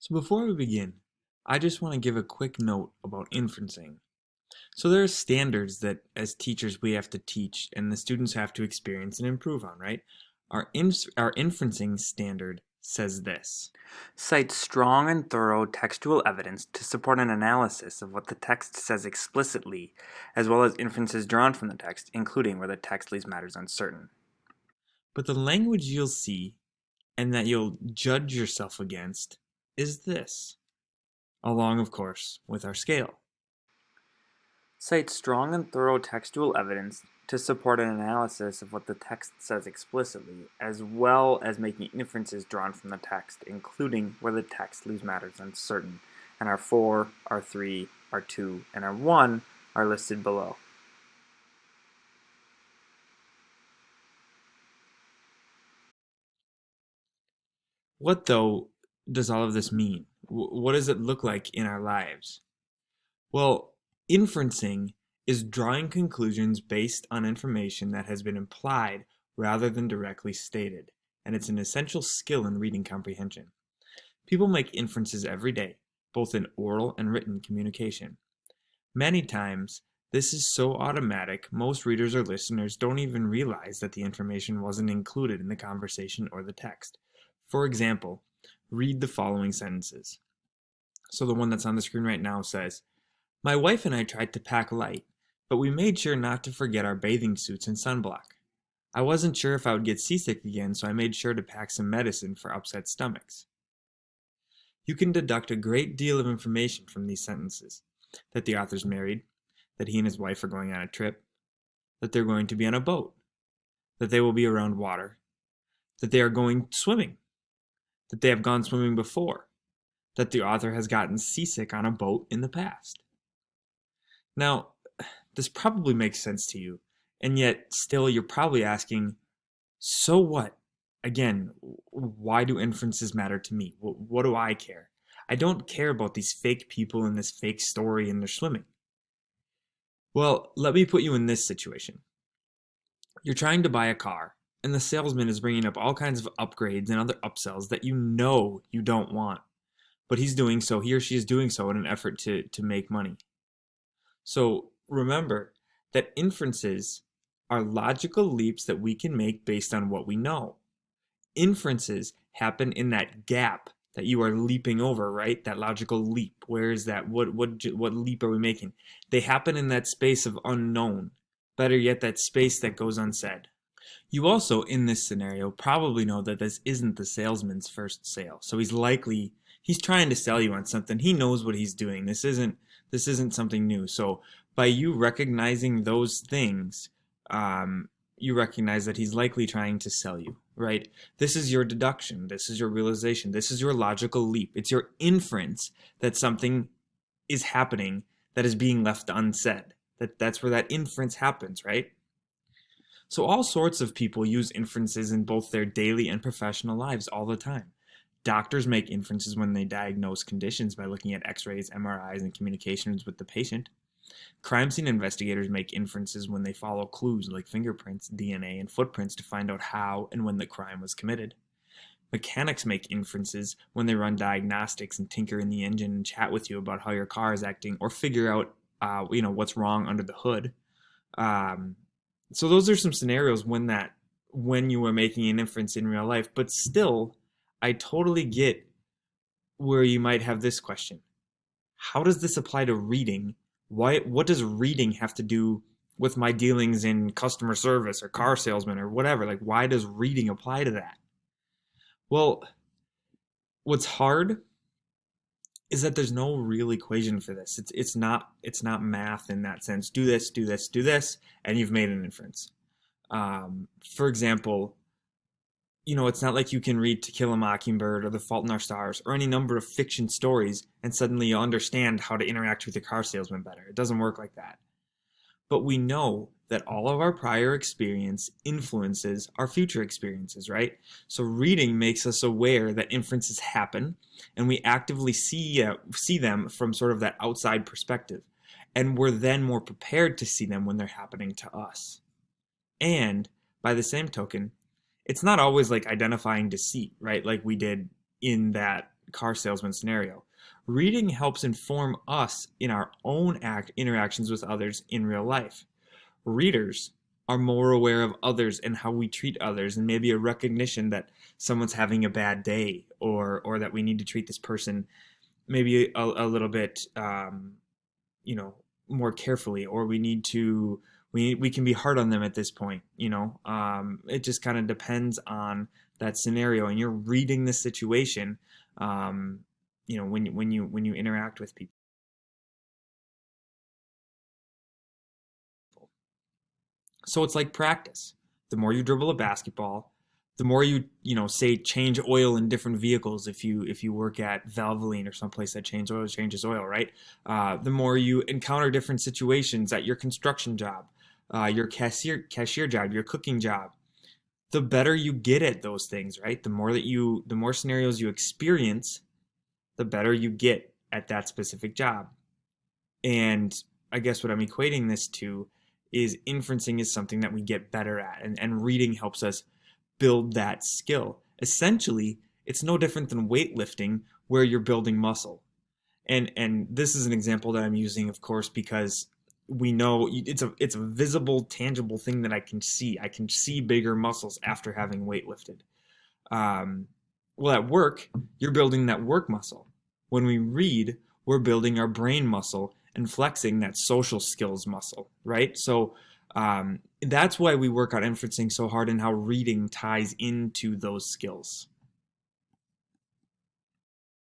So before we begin, I just want to give a quick note about inferencing. So there are standards that as teachers we have to teach and the students have to experience and improve on, right? Our inferencing standard says this. Cite strong and thorough textual evidence to support an analysis of what the text says explicitly, as well as inferences drawn from the text, including where the text leaves matters uncertain. But the language you'll see and that you'll judge yourself against is this, along of course with our scale. Cite strong and thorough textual evidence to support an analysis of what the text says explicitly, as well as making inferences drawn from the text, including where the text leaves matters uncertain, and our 4, our 3, our 2, and our 1 are listed below. What though does all of this mean? What does it look like in our lives? Well, inferencing is drawing conclusions based on information that has been implied rather than directly stated, and it's an essential skill in reading comprehension. People make inferences every day, both in oral and written communication. Many times, this is so automatic, most readers or listeners don't even realize that the information wasn't included in the conversation or the text. For example, read the following sentences. So the one that's on the screen right now says, "My wife and I tried to pack light, but we made sure not to forget our bathing suits and sunblock. I wasn't sure if I would get seasick again, so I made sure to pack some medicine for upset stomachs." You can deduct a great deal of information from these sentences. That the author's married, that he and his wife are going on a trip, that they're going to be on a boat, that they will be around water, that they are going swimming, that they have gone swimming before, that the author has gotten seasick on a boat in the past. Now, this probably makes sense to you, and yet still you're probably asking, so what? Again, why do inferences matter to me? What do I care? I don't care about these fake people and this fake story and their swimming. Well, let me put you in this situation. You're trying to buy a car, and the salesman is bringing up all kinds of upgrades and other upsells that you know you don't want. But he or she is doing so in an effort to make money. So remember that inferences are logical leaps that we can make based on what we know. Inferences happen in that gap that you are leaping over, right? That logical leap. Where is that? What leap are we making? They happen in that space of unknown. Better yet, that space that goes unsaid. You also, in this scenario, probably know that this isn't the salesman's first sale. So he's trying to sell you on something. He knows what he's doing. This isn't something new. So by you recognizing those things, you recognize that he's likely trying to sell you, right? This is your deduction. This is your realization. This is your logical leap. It's your inference that something is happening that is being left unsaid. That's where that inference happens, right? So all sorts of people use inferences in both their daily and professional lives all the time. Doctors make inferences when they diagnose conditions by looking at x-rays, MRIs, and communications with the patient. Crime scene investigators make inferences when they follow clues like fingerprints, DNA, and footprints to find out how and when the crime was committed. Mechanics make inferences when they run diagnostics and tinker in the engine and chat with you about how your car is acting or figure out what's wrong under the hood. So those are some scenarios when you are making an inference in real life. But still, I totally get where you might have this question. How does this apply to reading? What does reading have to do with my dealings in customer service or car salesman or whatever? Like, why does reading apply to that? Well, what's hard is that there's no real equation for this. It's not math in that sense. Do this, do this, do this, and you've made an inference. For example, it's not like you can read To Kill a Mockingbird or The Fault in Our Stars or any number of fiction stories and suddenly you understand how to interact with your car salesman better. It doesn't work like that. But we know that all of our prior experience influences our future experiences, right? So reading makes us aware that inferences happen, and we actively see them from sort of that outside perspective. And we're then more prepared to see them when they're happening to us. And by the same token, it's not always like identifying deceit, right? Like we did in that car salesman scenario. Reading helps inform us in our own interactions with others in real life. Readers are more aware of others and how we treat others, and maybe a recognition that someone's having a bad day, or that we need to treat this person maybe a little bit you know more carefully, or we can be hard on them at this point. It just kind of depends on that scenario, and you're reading the situation when you interact with people. So it's like practice. The more you dribble a basketball, the more say change oil in different vehicles. If you work at Valvoline or someplace that changes oil, right? The more you encounter different situations at your construction job, your cashier job, your cooking job, the better you get at those things, right? The more scenarios you experience, the better you get at that specific job. And I guess what I'm equating this to is inferencing is something that we get better at, and reading helps us build that skill. Essentially, it's no different than weightlifting, where you're building muscle. And this is an example that I'm using, of course, because we know it's a visible, tangible thing that I can see. I can see bigger muscles after having weightlifted. Well, at work, you're building that work muscle. When we read, we're building our brain muscle and flexing that social skills muscle, right? So that's why we work on inferencing so hard, and how reading ties into those skills.